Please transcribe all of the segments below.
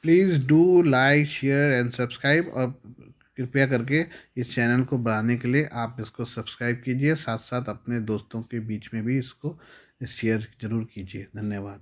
Please do like share and subscribe, और कृपया करके इस चैनल को बढ़ाने के लिए आप इसको सब्सक्राइब कीजिए, साथ साथ अपने दोस्तों के बीच में भी इसको शेयर ज़रूर कीजिए। धन्यवाद।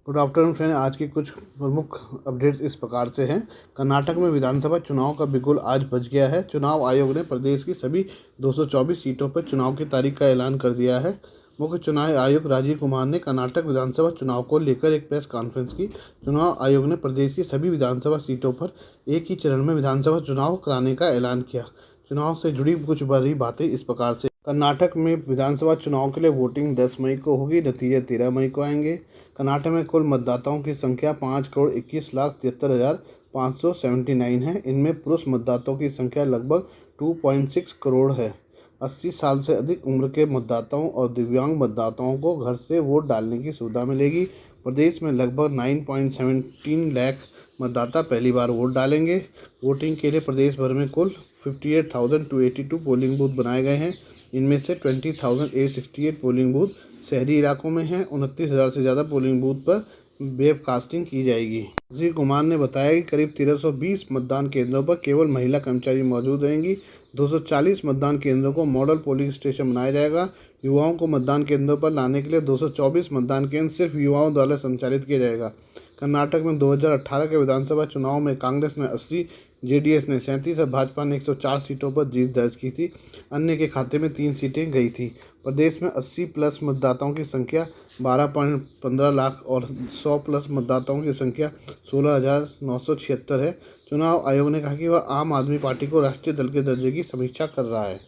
गुड आफ्टरनून फ्रेंड, आज की कुछ प्रमुख अपडेट्स इस प्रकार से हैं। कर्नाटक में विधानसभा चुनाव का बिगुल आज बज गया है। चुनाव आयोग ने प्रदेश की सभी 224 सीटों पर चुनाव की तारीख का ऐलान कर दिया है। मुख्य चुनाव आयुक्त राजीव कुमार ने कर्नाटक विधानसभा चुनाव को लेकर एक प्रेस कॉन्फ्रेंस की। चुनाव आयोग ने प्रदेश की सभी विधानसभा सीटों पर एक ही चरण में विधानसभा चुनाव कराने का ऐलान किया। चुनाव से जुड़ी कुछ बड़ी बातें इस प्रकार से। कर्नाटक में विधानसभा चुनाव के लिए वोटिंग 10 मई को होगी, नतीजे 13 मई को आएंगे। कर्नाटक में कुल मतदाताओं की संख्या 5,21,73,579 है। इनमें पुरुष मतदाताओं की संख्या लगभग 2.6 करोड़ है। 80 साल से अधिक उम्र के मतदाताओं और दिव्यांग मतदाताओं को घर से वोट डालने की सुविधा मिलेगी। प्रदेश में लगभग 9.17 लाख मतदाता पहली बार वोट डालेंगे। वोटिंग के लिए प्रदेश भर में कुल 58,282 पोलिंग बूथ बनाए गए हैं। इनमें से 20,868 पोलिंग बूथ शहरी इलाकों में हैं। 29,000 से ज़्यादा पोलिंग बूथ पर वेबकास्टिंग की जाएगी। श्री कुमार ने बताया कि करीब 1320 मतदान केंद्रों पर केवल महिला कर्मचारी मौजूद रहेंगी। 240 मतदान केंद्रों को मॉडल पोलिंग स्टेशन बनाया जाएगा। युवाओं को मतदान केंद्रों पर लाने के लिए 224 मतदान केंद्र सिर्फ युवाओं द्वारा संचालित किया जाएगा। कर्नाटक में 2018 के विधानसभा चुनाव में कांग्रेस ने 80, जेडीएस ने 37 और भाजपा ने 104 सीटों पर जीत दर्ज की थी। अन्य के खाते में 3 सीटें गई थी। प्रदेश में 80 प्लस मतदाताओं की संख्या 12.15 लाख और 100 प्लस मतदाताओं की संख्या 16,976 है। चुनाव आयोग ने कहा कि वह आम आदमी पार्टी को राष्ट्रीय दल के दर्जे की समीक्षा कर रहा है।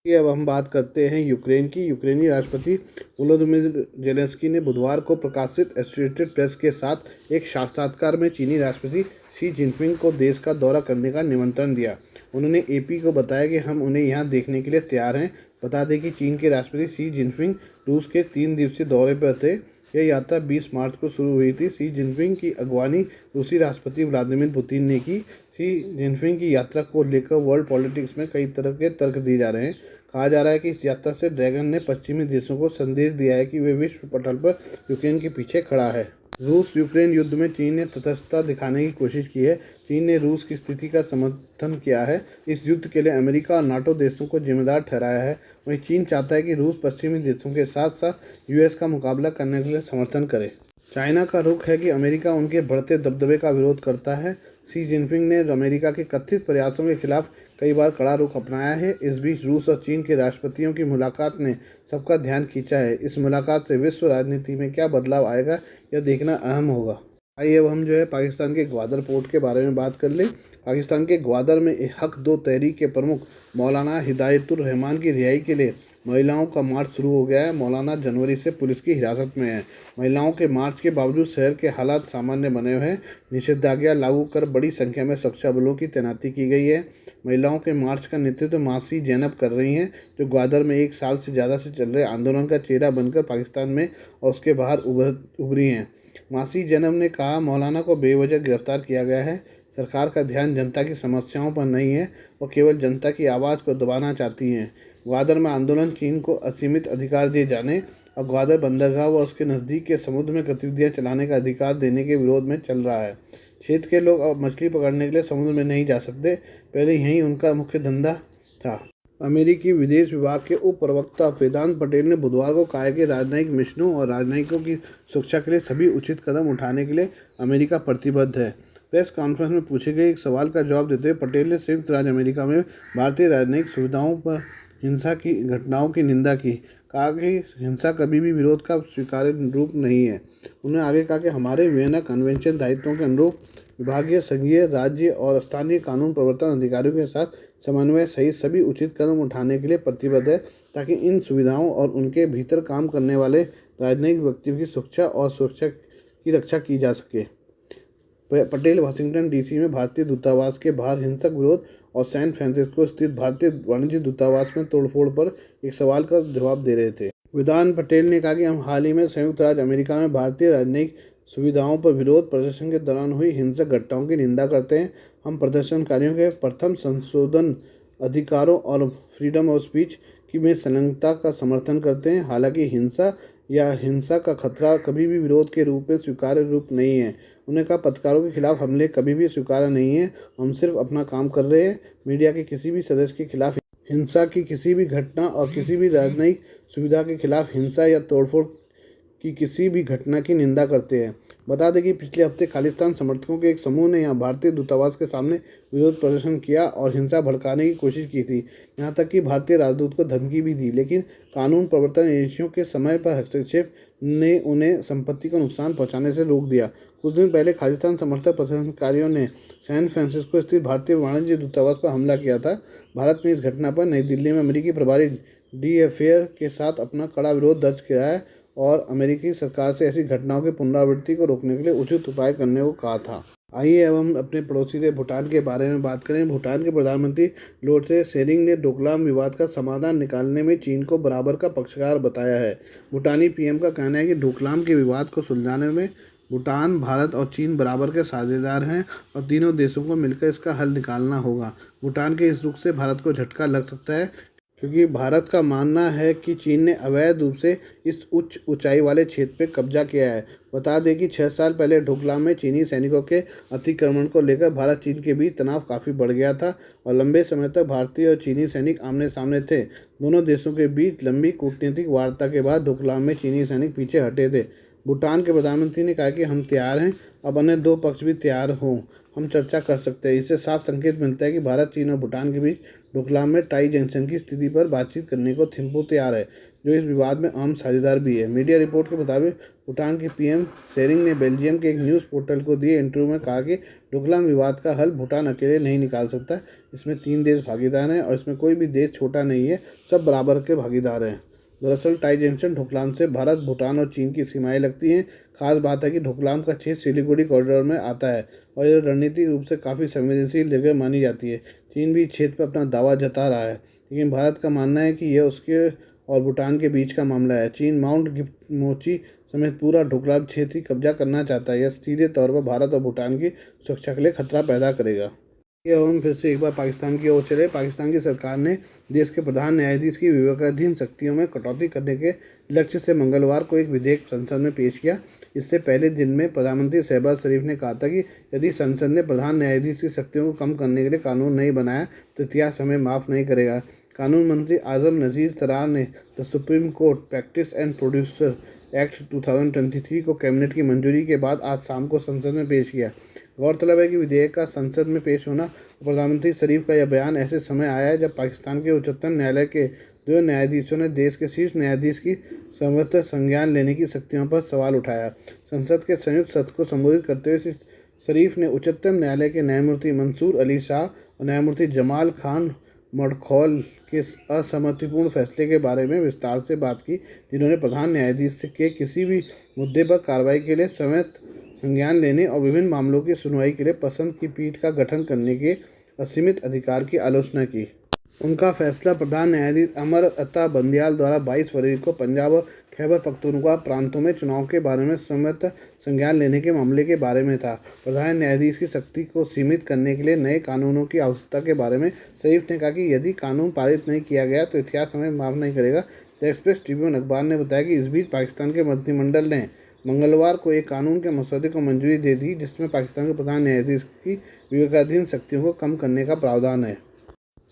अब हम बात करते हैं यूक्रेन की। यूक्रेनी राष्ट्रपति वोलोदिमीर जेलेंस्की ने बुधवार को प्रकाशित एसोसिएटेड प्रेस के साथ एक साक्षात्कार में चीनी राष्ट्रपति शी जिनपिंग को देश का दौरा करने का निमंत्रण दिया। उन्होंने एपी को बताया कि हम उन्हें यहां देखने के लिए तैयार हैं। बता दें कि चीन के राष्ट्रपति शी जिनपिंग रूस के 3 दिवसीय दौरे पर थे। यह यात्रा 20 मार्च को शुरू हुई थी। शी जिनपिंग की अगवानी रूसी राष्ट्रपति व्लादिमीर पुतिन ने की। शी जिनपिंग की यात्रा को लेकर वर्ल्ड पॉलिटिक्स में कई तरह के तर्क दिए जा रहे हैं। कहा जा रहा है कि इस यात्रा से ड्रैगन ने पश्चिमी देशों को संदेश दिया है कि वे विश्व पटल पर यूक्रेन के पीछे खड़ा है। रूस यूक्रेन युद्ध में चीन ने तटस्थता दिखाने की कोशिश की है। चीन ने रूस की स्थिति का समर्थन किया है। इस युद्ध के लिए अमेरिका और नाटो देशों को जिम्मेदार ठहराया है। वहीं चीन चाहता है कि रूस पश्चिमी देशों के साथ साथ यूएस का मुकाबला करने के लिए समर्थन करे। चाइना का रुख है कि अमेरिका उनके बढ़ते दबदबे का विरोध करता है। शी जिनपिंग ने अमेरिका के कथित प्रयासों के खिलाफ कई बार कड़ा रुख अपनाया है। इस बीच रूस और चीन के राष्ट्रपतियों की मुलाकात ने सबका ध्यान खींचा है। इस मुलाकात से विश्व राजनीति में क्या बदलाव आएगा, यह देखना अहम होगा। आइए अब हम पाकिस्तान के ग्वादर पोर्ट के बारे में बात कर लें। पाकिस्तान के ग्वादर में हक दो तहरीक के प्रमुख मौलाना हिदायतुर रहमान की रिहाई के लिए महिलाओं का मार्च शुरू हो गया है। मौलाना जनवरी से पुलिस की हिरासत में है। महिलाओं के मार्च के बावजूद शहर के हालात सामान्य बने हुए हैं। निषेधाज्ञा लागू कर बड़ी संख्या में सुरक्षा बलों की तैनाती की गई है। महिलाओं के मार्च का नेतृत्व मासी जैनब कर रही हैं, जो ग्वादर में 1 साल से ज़्यादा से चल रहे आंदोलन का चेहरा बनकर पाकिस्तान में और उसके बाहर उभरी हैं। मासी जैनब ने कहा, मौलाना को बेवजह गिरफ्तार किया गया है। सरकार का ध्यान जनता की समस्याओं पर नहीं है, वो केवल जनता की आवाज़ को दबाना चाहती हैं। ग्वादर में आंदोलन चीन को असीमित अधिकार दिए जाने और ग्वादर बंदरगाह व उसके नज़दीक के समुद्र में गतिविधियां चलाने का अधिकार देने के विरोध में चल रहा है। क्षेत्र के लोग अब मछली पकड़ने के लिए समुद्र में नहीं जा सकते। पहले यही उनका मुख्य धंधा था। अमेरिकी विदेश विभाग के उप प्रवक्ता वेदांत पटेल ने बुधवार को कहा कि राजनयिक मिशनों और राजनयिकों की सुरक्षा के लिए सभी उचित कदम उठाने के लिए अमेरिका प्रतिबद्ध है। प्रेस कॉन्फ्रेंस में पूछे गए एक सवाल का जवाब देते हुए पटेल ने संयुक्त राज्य अमेरिका में भारतीय राजनयिक सुविधाओं पर हिंसा की घटनाओं की निंदा की। कहा कि हिंसा कभी भी विरोध का स्वीकार्य रूप नहीं है। उन्होंने आगे कहा कि हमारे वियना कन्वेंशन दायित्वों के अनुरूप विभागीय, संघीय, राज्य और स्थानीय कानून प्रवर्तन अधिकारियों के साथ समन्वय सहित सभी उचित कदम उठाने के लिए प्रतिबद्ध है, ताकि इन सुविधाओं और उनके भीतर काम करने वाले राजनयिक व्यक्तियों की सुरक्षा की रक्षा की जा सके। पटेल वाशिंगटन डीसी में भारतीय दूतावास के बाहर हिंसक विरोध और सैन फ्रांसिस्को स्थित भारतीय वाणिज्य दूतावास में तोड़फोड़ पर एक सवाल का जवाब दे रहे थे। वेदांत पटेल ने कहा कि हम हाल ही में संयुक्त राज्य अमेरिका में भारतीय राजनयिक सुविधाओं पर विरोध प्रदर्शन के दौरान हुई हिंसक घटनाओं की निंदा करते हैं। हम प्रदर्शनकारियों के प्रथम संशोधन अधिकारों और फ्रीडम ऑफ स्पीच की में संलग्नता का समर्थन करते हैं। हालांकि हिंसा या हिंसा का खतरा कभी भी विरोध के रूप में स्वीकार्य रूप नहीं है। उन्होंने कहा, पत्रकारों के खिलाफ हमले कभी भी स्वीकार्य नहीं है। हम सिर्फ अपना काम कर रहे हैं। मीडिया के किसी भी सदस्य के खिलाफ हिंसा की किसी भी घटना और किसी भी राजनयिक सुविधा के खिलाफ हिंसा या तोड़फोड़ की किसी भी घटना की निंदा करते हैं। बता दें कि पिछले हफ्ते खालिस्तान समर्थकों के एक समूह ने यहां भारतीय दूतावास के सामने विरोध प्रदर्शन किया और हिंसा भड़काने की कोशिश की थी। यहां तक कि भारतीय राजदूत को धमकी भी दी, लेकिन कानून प्रवर्तन एजेंसियों के समय पर हस्तक्षेप ने उन्हें संपत्ति को नुकसान पहुंचाने से रोक दिया। कुछ दिन पहले खालिस्तान समर्थक प्रदर्शनकारियों ने सैन फ्रांसिस्को स्थित भारतीय वाणिज्य दूतावास पर हमला किया था। भारत ने इस घटना पर नई दिल्ली में अमेरिकी प्रभारी डी अफेयर के साथ अपना कड़ा विरोध दर्ज किया है और अमेरिकी सरकार से ऐसी घटनाओं की पुनरावृत्ति को रोकने के लिए उचित उपाय करने को कहा था। आइए अब हम अपने पड़ोसी देश भूटान के बारे में बात करें। भूटान के प्रधानमंत्री लोटे शेरिंग ने डोकलाम विवाद का समाधान निकालने में चीन को बराबर का पक्षकार बताया है। भूटानी पीएम का कहना है कि डोकलाम के विवाद को सुलझाने में भूटान, भारत और चीन बराबर के साझेदार हैं और तीनों देशों को मिलकर इसका हल निकालना होगा। भूटान के इस रुख से भारत को झटका लग सकता है, क्योंकि भारत का मानना है कि चीन ने अवैध रूप से इस उच्च ऊंचाई वाले क्षेत्र पर कब्जा किया है। बता दें कि 6 साल पहले डोकलाम में चीनी सैनिकों के अतिक्रमण को लेकर भारत चीन के बीच तनाव काफ़ी बढ़ गया था और लंबे समय तक भारतीय और चीनी सैनिक आमने सामने थे। दोनों देशों के बीच लंबी कूटनीतिक वार्ता के बाद डोकलाम में चीनी सैनिक पीछे हटे थे। भूटान के प्रधानमंत्री ने कहा कि हम तैयार हैं, अब अन्य 2 पक्ष भी तैयार हों, हम चर्चा कर सकते हैं। इससे साफ संकेत मिलता है कि भारत, चीन और भूटान के बीच डोकलाम में टाई जंक्शन की स्थिति पर बातचीत करने को थिम्पू तैयार है, जो इस विवाद में अहम साझेदार भी है। मीडिया रिपोर्ट के मुताबिक भूटान के पीएम शेरिंग ने बेल्जियम के एक न्यूज़ पोर्टल को दिए इंटरव्यू में कहा कि डोकलाम विवाद का हल भूटान अकेले नहीं निकाल सकता। इसमें 3 देश भागीदार हैं और इसमें कोई भी देश छोटा नहीं है, सब बराबर के भागीदार हैं। दरअसल टाई जंक्शन डोकलाम से भारत, भूटान और चीन की सीमाएं लगती हैं। खास बात है कि डोकलाम का क्षेत्र सिलीगुड़ी कॉरिडोर में आता है और यह रणनीतिक रूप से काफ़ी संवेदनशील जगह मानी जाती है। चीन भी इस क्षेत्र पर अपना दावा जता रहा है, लेकिन भारत का मानना है कि यह उसके और भूटान के बीच का मामला है। चीन माउंट गिप्टमोची समेत पूरा डोकलाम क्षेत्र ही कब्जा करना चाहता है। यह सीधे तौर पर भारत और भूटान की सुरक्षा के लिए खतरा पैदा करेगा। ये हम फिर से एक बार पाकिस्तान की ओर चले। पाकिस्तान की सरकार ने देश के प्रधान न्यायाधीश की विवेकाधीन शक्तियों में कटौती करने के लक्ष्य से मंगलवार को एक विधेयक संसद में पेश किया। इससे पहले दिन में प्रधानमंत्री शहबाज शरीफ ने कहा था कि यदि संसद ने प्रधान न्यायाधीश की शक्तियों को कम करने के लिए कानून नहीं बनाया तो इतिहास हमें माफ़ नहीं करेगा। कानून मंत्री आजम नज़ीर तरार ने the supreme court practice and producer act 2023 को कैबिनेट की मंजूरी के बाद आज शाम को संसद में पेश किया। गौरतलब है कि विधेयक का संसद में पेश होना और प्रधानमंत्री शरीफ का यह बयान ऐसे समय आया है जब पाकिस्तान के उच्चतम न्यायालय के 2 न्यायाधीशों ने देश के शीर्ष न्यायाधीश की सर्वोच्च संज्ञान लेने की शक्तियों पर सवाल उठाया। संसद के संयुक्त सत्र को संबोधित करते हुए शरीफ ने उच्चतम न्यायालय के न्यायमूर्ति मंसूर अली शाह और न्यायमूर्ति जमाल खान मडखौल के असमतिपूर्ण फैसले के बारे में विस्तार से बात की, जिन्होंने प्रधान न्यायाधीश के किसी भी मुद्दे पर कार्रवाई के लिए समेत संज्ञान लेने और विभिन्न मामलों की सुनवाई के लिए पसंद की पीठ का गठन करने के असीमित अधिकार की आलोचना की। उनका फैसला प्रधान न्यायाधीश अमर अता बंदयाल द्वारा 22 फरवरी को पंजाब और खैबर पख्तूनख्वा प्रांतों में चुनाव के बारे में समेत संज्ञान लेने के मामले के बारे में था। प्रधान न्यायाधीश की शक्ति को सीमित करने के लिए नए कानूनों की आवश्यकता के बारे में शरीफ ने कहा कि यदि कानून पारित नहीं किया गया तो इतिहास हमें माफ़ नहीं करेगा। द एक्सप्रेस ट्रिब्यून अखबार ने बताया कि इस बीच पाकिस्तान के मंत्रिमंडल ने मंगलवार को एक कानून के मसौदे को मंजूरी दे दी, जिसमें पाकिस्तान के प्रधान न्यायाधीश की विवेकाधीन शक्तियों को कम करने का प्रावधान है।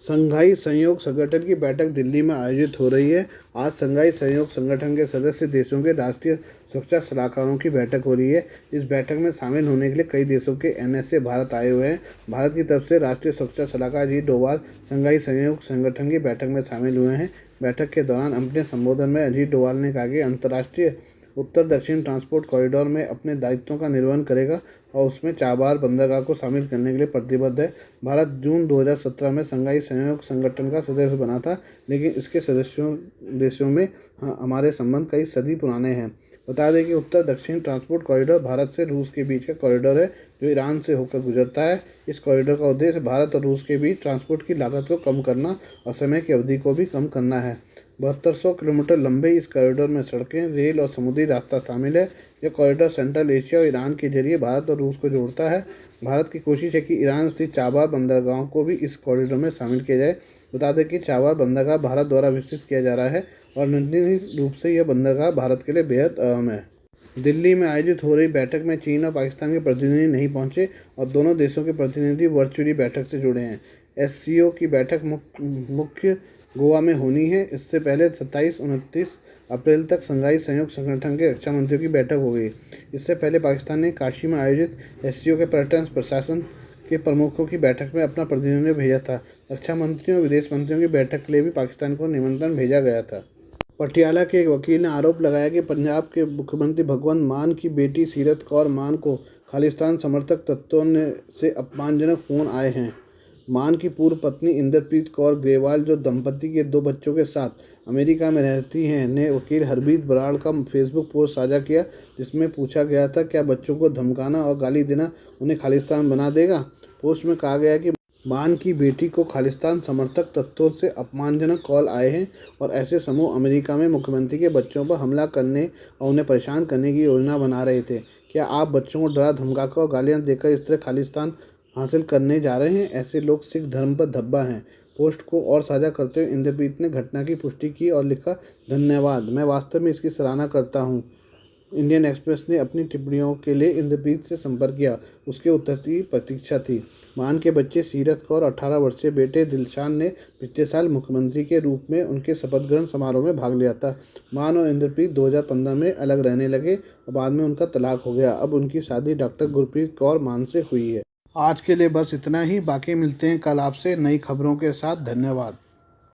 संघाई सहयोग संगठन की बैठक दिल्ली में आयोजित हो रही है। आज संघाई सहयोग संगठन के सदस्य देशों के राष्ट्रीय सुरक्षा सलाहकारों की बैठक हो रही है। इस बैठक में शामिल होने के लिए कई देशों के एनएसए भारत आए हुए हैं। भारत की तरफ से राष्ट्रीय सुरक्षा सलाहकार अजीत डोभाल संघाई सहयोग संगठन की बैठक में शामिल हुए हैं। बैठक के दौरान अपने संबोधन में अजीत डोभाल ने कहा कि अंतर्राष्ट्रीय उत्तर दक्षिण ट्रांसपोर्ट कॉरिडोर में अपने दायित्वों का निर्वहन करेगा और उसमें चाबार बंदरगाह को शामिल करने के लिए प्रतिबद्ध है। भारत जून 2017 में संघाई सहयोग संगठन का सदस्य बना था, लेकिन इसके देशों में हमारे संबंध कई सदी पुराने हैं। बता दें कि उत्तर दक्षिण ट्रांसपोर्ट कॉरिडोर भारत से रूस के बीच का कॉरिडोर है, जो ईरान से होकर गुजरता है। इस कॉरिडोर का उद्देश्य भारत और रूस के बीच ट्रांसपोर्ट की लागत को कम करना और समय की अवधि को भी कम करना है। 7200 किलोमीटर लंबे इस कॉरिडोर में सड़कें, रेल और समुद्री रास्ता शामिल है। यह कॉरिडोर सेंट्रल एशिया और ईरान के जरिए भारत और रूस को जोड़ता है। भारत की कोशिश है कि ईरान स्थित चाबार बंदरगाहों को भी इस कॉरिडोर में शामिल किया जाए। बता दें कि चाबहार बंदरगाह भारत द्वारा विकसित किया जा रहा है और रणनीतिक रूप से यह बंदरगाह भारत के लिए बेहद अहम है। दिल्ली में आयोजित हो रही बैठक में चीन और पाकिस्तान के प्रतिनिधि नहीं पहुंचे और दोनों देशों के प्रतिनिधि वर्चुअली बैठक से जुड़े हैं। एससीओ की बैठक मुख्य गोवा में होनी है। इससे पहले 27-29 अप्रैल तक शंघाई सहयोग संगठन के रक्षा मंत्रियों की बैठक हो गई। इससे पहले पाकिस्तान ने काशी में आयोजित एससीओ के पर्यटन प्रशासन के प्रमुखों की बैठक में अपना प्रतिनिधि भेजा था। रक्षा मंत्रियों और विदेश मंत्रियों की बैठक के लिए भी पाकिस्तान को निमंत्रण भेजा गया था। पटियाला के एक वकील ने आरोप लगाया कि पंजाब के मुख्यमंत्री भगवंत मान की बेटी सीरत कौर मान को खालिस्तान समर्थक तत्वों से अपमानजनक फ़ोन आए हैं। मान की पूर्व पत्नी इंद्रप्रीत कौर ग्रेवाल, जो दंपति के 2 बच्चों के साथ अमेरिका में रहती हैं, ने वकील हरमीत बराड़ का फेसबुक पोस्ट साझा किया, जिसमें पूछा गया था क्या बच्चों को धमकाना और गाली देना उन्हें खालिस्तान बना देगा। पोस्ट में कहा गया कि मान की बेटी को खालिस्तान समर्थक तत्वों से अपमानजनक कॉल आए हैं और ऐसे समूह अमेरिका में मुख्यमंत्री के बच्चों पर हमला करने और उन्हें परेशान करने की योजना बना रहे थे। क्या आप बच्चों को डरा धमकाकर और गालियाँ देकर इस तरह खालिस्तान हासिल करने जा रहे हैं? ऐसे लोग सिख धर्म पर धब्बा हैं। पोस्ट को और साझा करते हुए इंद्रप्रीत ने घटना की पुष्टि की और लिखा, धन्यवाद, मैं वास्तव में इसकी सराहना करता हूँ। इंडियन एक्सप्रेस ने अपनी टिप्पणियों के लिए इंद्रप्रीत से संपर्क किया। उसके उत्तर की प्रतीक्षा थी। मान के बच्चे सीरत कौर और 18 वर्षीय बेटे दिलशान ने पिछले साल मुख्यमंत्री के रूप में उनके शपथ ग्रहण समारोह में भाग लिया था। मान और इंद्रप्रीत 2015 में अलग रहने लगे और बाद में उनका तलाक हो गया। अब उनकी शादी डॉक्टर गुरप्रीत कौर मान से हुई है। आज के लिए बस इतना ही। बाकी मिलते हैं कल आपसे नई खबरों के साथ। धन्यवाद।